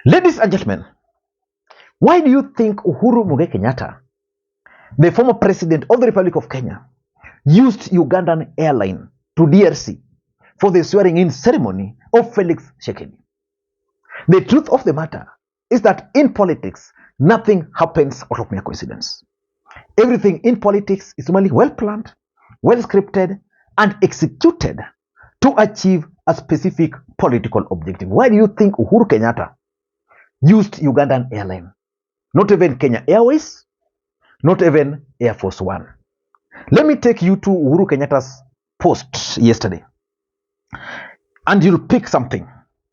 Ladies and gentlemen, why do you think Uhuru Kenyatta, the former president of the Republic of Kenya, used Ugandan Airline to DRC for the swearing-in ceremony of Felix Tshisekedi? The truth of the matter is that in politics, nothing happens out of mere coincidence. Everything in politics is normally well-planned, well-scripted, and executed to achieve a specific political objective. Why do you think Uhuru Kenyatta used Ugandan Airline? Not even Kenya Airways, not even Air Force One. Let me take you to Uhuru Kenyatta's post yesterday, and you'll pick something.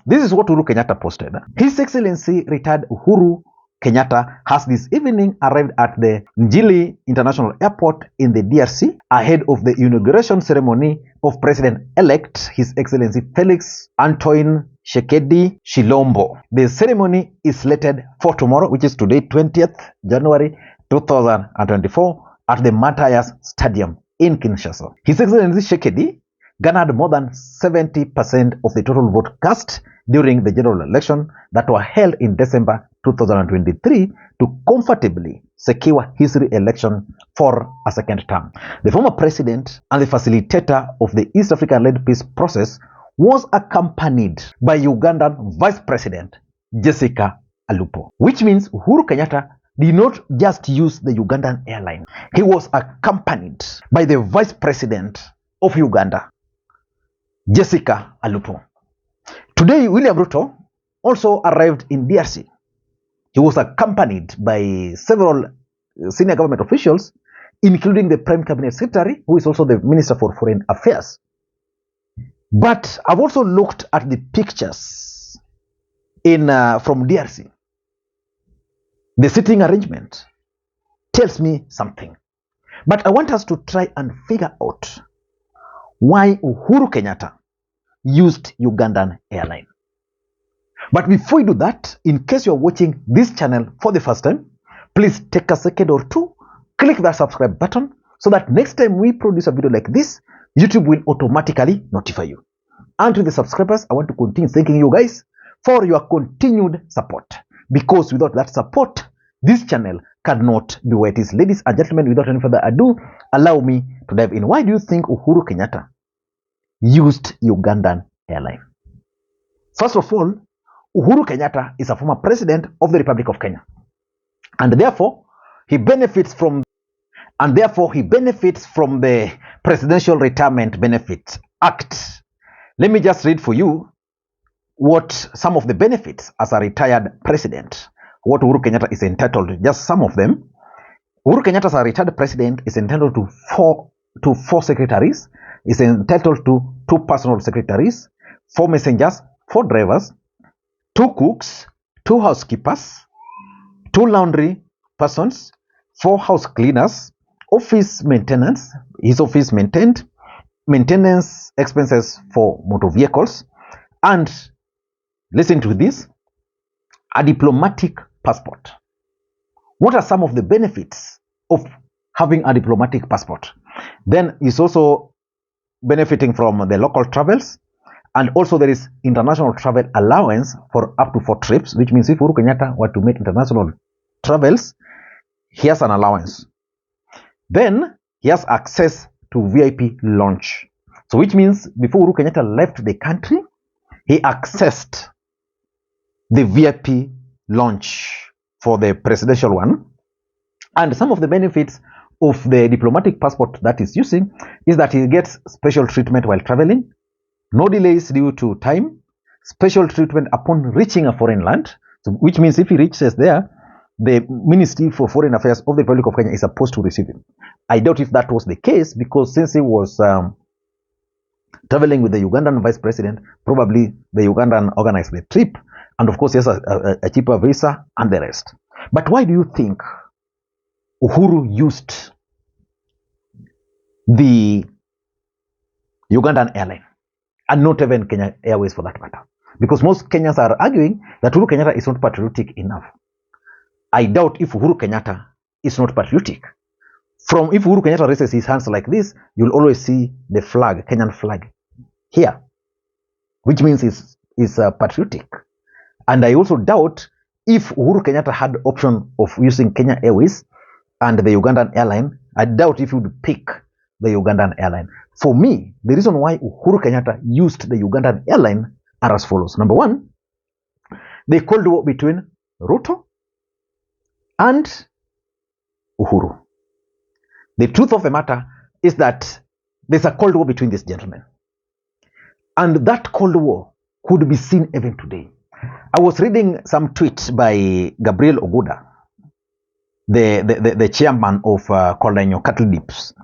This is what Uhuru Kenyatta posted. His Excellency retired Uhuru Kenyatta has this evening arrived at the Njili International Airport in the DRC ahead of the inauguration ceremony of President-elect His Excellency Felix Antoine Tshisekedi Tshilombo. The ceremony is slated for tomorrow, which is today, 20th January 2024, at the Matayas Stadium in Kinshasa. His Excellency Tshisekedi garnered more than 70% of the total vote cast during the general election that were held in December 2023 to comfortably secure his re-election for a second term. The former president and the facilitator of the East African-led peace process was accompanied by Ugandan Vice President Jessica Alupo, which means Uhuru Kenyatta did not just use the Ugandan airline. He was accompanied by the Vice President of Uganda, Jessica Alupo. Today, William Ruto also arrived in DRC. He was accompanied by several senior government officials, including the Prime Cabinet Secretary, who is also the Minister for Foreign Affairs. But I've also looked at the pictures from DRC. The seating arrangement tells me something. But I want us to try and figure out why Uhuru Kenyatta used Ugandan Airline. But before you do that, in case you're watching this channel for the first time, please take a second or two, click that subscribe button so that next time we produce a video like this, YouTube will automatically notify you. And to the subscribers, I want to continue thanking you guys for your continued support, because without that support, this channel cannot be where it is. Ladies and gentlemen, without any further ado, allow me to dive in. Why do you think Uhuru Kenyatta used Ugandan Airline? First of all, Uhuru Kenyatta is a former president of the Republic of Kenya, and therefore he benefits from the Presidential Retirement Benefit Act. Let me just read for you what some of the benefits as a retired president, what Uhuru Kenyatta is entitled to, just some of them. Uhuru Kenyatta as a retired president is entitled to four secretaries, is entitled to 2 personal secretaries, 4 messengers, 4 drivers, 2 cooks, 2 housekeepers, 2 laundry persons, 4 house cleaners, office maintenance, his office maintained, maintenance expenses for motor vehicles, and listen to this, a diplomatic passport. What are some of the benefits of having a diplomatic passport? Then he's also benefiting from the local travels, and also there is international travel allowance for up to 4 trips, which means if Uhuru Kenyatta were to make international travels, he has an allowance. Then he has access to VIP lounge. So which means before Uhuru Kenyatta left the country, he accessed the VIP lounge for the presidential one. And some of the benefits of the diplomatic passport that he's using is that he gets special treatment while traveling, no delays due to time, special treatment upon reaching a foreign land, so which means if he reaches there, the Ministry for Foreign Affairs of the Republic of Kenya is supposed to receive him. I doubt if that was the case, because since he was traveling with the Ugandan vice president, probably the Ugandan organized the trip, and of course he has a cheaper visa and the rest. But why do you think Uhuru used the Ugandan Airline and not even Kenya Airways for that matter? Because most Kenyans are arguing that Uhuru Kenyatta is not patriotic enough. I doubt if Uhuru Kenyatta is not patriotic. If Uhuru Kenyatta raises his hands like this, you'll always see the flag, Kenyan flag, here, which means he's patriotic. And I also doubt if Uhuru Kenyatta had the option of using Kenya Airways and the Ugandan Airline, I doubt if he would pick the Ugandan Airline. For me, the reason why Uhuru Kenyatta used the Ugandan Airline are as follows. Number one, the Cold War between Ruto and Uhuru. The truth of the matter is that there's a Cold War between these gentlemen. And that Cold War could be seen even today. I was reading some tweet by Gabriel Oguda, the chairman of Kolenyo Cattle Dips.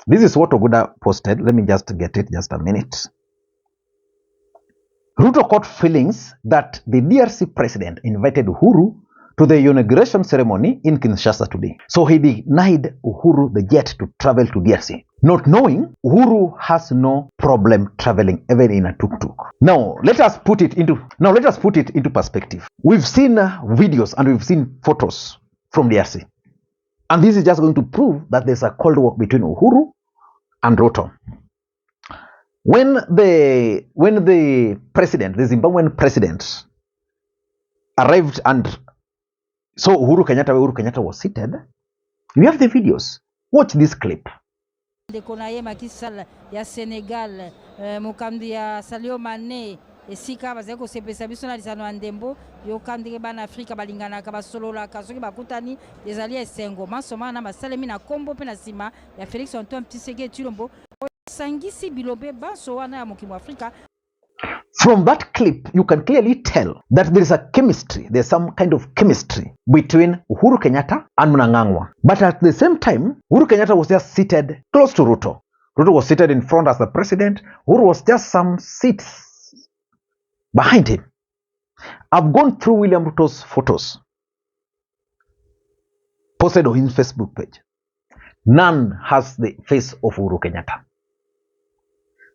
This is what Oguda posted. Let me just get it, just a minute. Ruto caught feelings that the DRC president invited Uhuru to the inauguration ceremony in Kinshasa today. So he denied Uhuru the jet to travel to DRC, not knowing Uhuru has no problem traveling even in a tuk-tuk. Now let us put it into perspective. We've seen videos and we've seen photos from DRC. And this is just going to prove that there's a Cold War between Uhuru and Ruto. When the president, the Zimbabwean president, arrived and saw Uhuru Kenyatta was seated, we have the videos. Watch this clip. Ndekonaye makisala ya Senegal mukamdi ya Sadio Mane esika bazeko sepesa biso na lisano andembo yo kandire bana Afrika balingana ka basolola ka soki bakutani ezali esengo masoma na masalemi na kombo pe na sima ya Felix Tshisekedi Tshilombo sangisi bilobe baso wana ya mukimo Afrika. From that clip, you can clearly tell that there is a chemistry, there's some kind of chemistry between Uhuru Kenyatta and Mnangagwa. But at the same time, Uhuru Kenyatta was just seated close to Ruto. Ruto was seated in front as the president. Uhuru was just some seats behind him. I've gone through William Ruto's photos posted on his Facebook page. None has the face of Uhuru Kenyatta.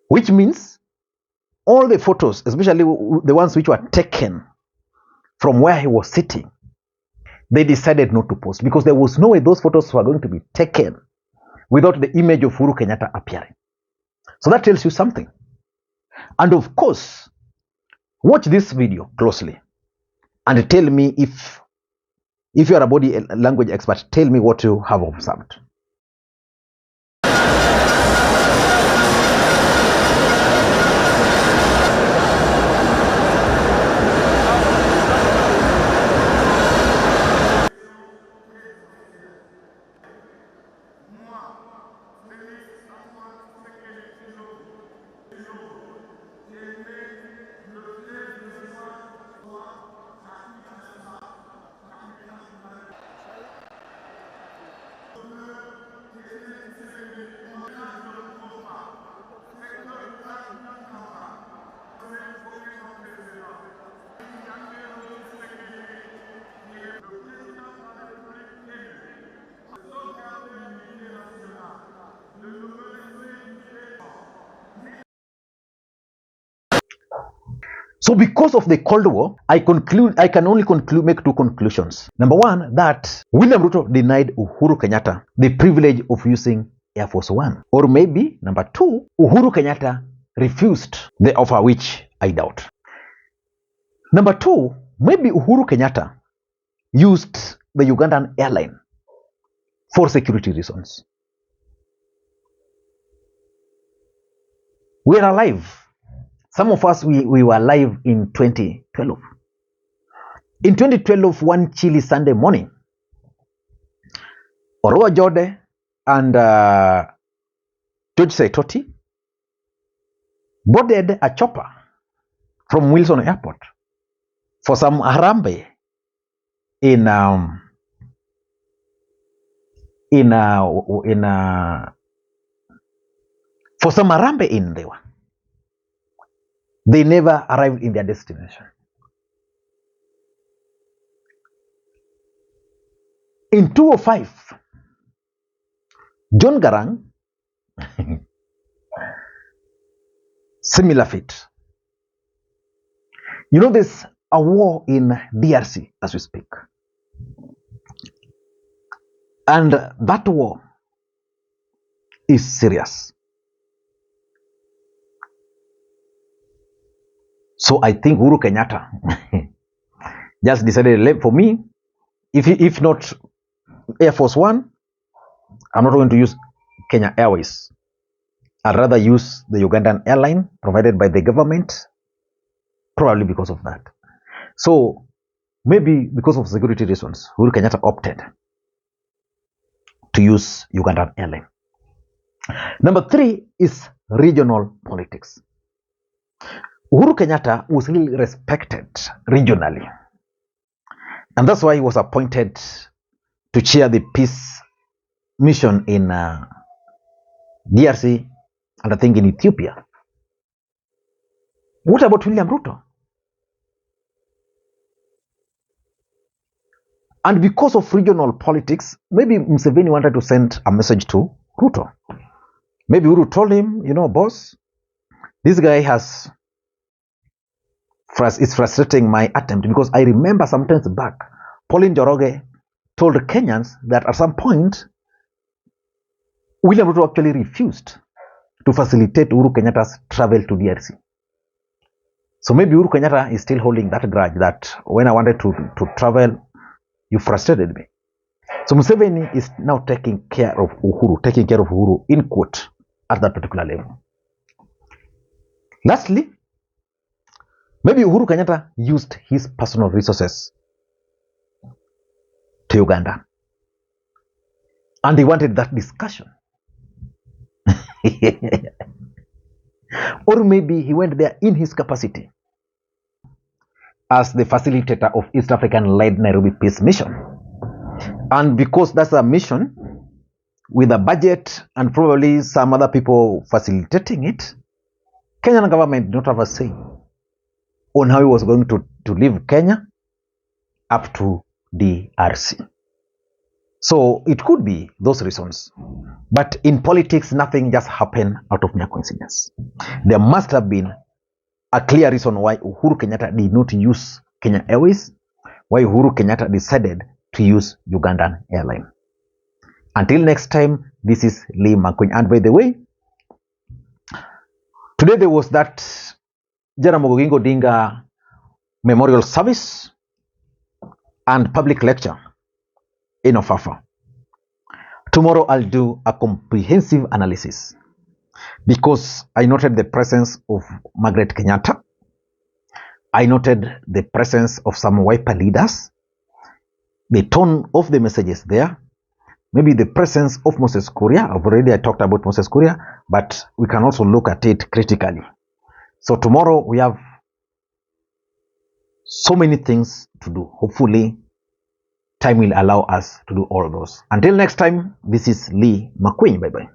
Which means all the photos, especially the ones which were taken from where he was sitting, they decided not to post because there was no way those photos were going to be taken without the image of Uhuru Kenyatta appearing. So that tells you something. And of course, watch this video closely and tell me if you are a body language expert, tell me what you have observed. So because of the Cold War, I can only make two conclusions. Number one, that William Ruto denied Uhuru Kenyatta the privilege of using Air Force One. Or maybe, number two, Uhuru Kenyatta refused the offer, which I doubt. Number two, maybe Uhuru Kenyatta used the Ugandan Airline for security reasons. We're alive. Some of us, we were alive in 2012. In 2012, one chilly Sunday morning, Orowa Jode and George Saitoti boarded a chopper from Wilson Airport for some harambe for some harambe in there. They never arrived in their destination. In 2005, John Garang, similar fate. You know, there's a war in DRC as we speak. And that war is serious. So I think Uhuru Kenyatta just decided, for me, if not Air Force One, I'm not going to use Kenya Airways. I'd rather use the Ugandan Airline provided by the government, probably because of that. So maybe because of security reasons, Uhuru Kenyatta opted to use Ugandan Airline. Number 3 is regional politics. Uhuru Kenyatta was really respected regionally, and that's why he was appointed to chair the peace mission in DRC and I think in Ethiopia. What about William Ruto? And because of regional politics, maybe Museveni wanted to send a message to Ruto. Maybe Uhuru told him, boss, this guy is frustrating my attempt, because I remember sometimes back, Pauline Njoroge told the Kenyans that at some point, William Ruto actually refused to facilitate Uhuru Kenyatta's travel to DRC. So maybe Uhuru Kenyatta is still holding that grudge that when I wanted to travel, you frustrated me. So Museveni is now taking care of Uhuru, in quote, at that particular level. Lastly, maybe Uhuru Kenyatta used his personal resources to Uganda, and he wanted that discussion. Or maybe he went there in his capacity as the facilitator of East African-led Nairobi Peace Mission. And because that's a mission with a budget and probably some other people facilitating it, Kenyan government did not have a say on how he was going to leave Kenya up to DRC. So it could be those reasons. But in politics, nothing just happened out of mere coincidence. There must have been a clear reason why Uhuru Kenyatta did not use Kenya Airways, why Uhuru Kenyatta decided to use Ugandan Airline. Until next time, this is Lee Makwiny. And by the way, today there was that Jaramogi Odinga memorial service and public lecture in Ofafa. Tomorrow I'll do a comprehensive analysis, because I noted the presence of Margaret Kenyatta. I noted the presence of some Wiper leaders, the tone of the messages there, maybe the presence of Moses Kuria. I talked about Moses Kuria, but we can also look at it critically. So tomorrow we have so many things to do. Hopefully, time will allow us to do all of those. Until next time, this is Lee Makwiny. Bye-bye.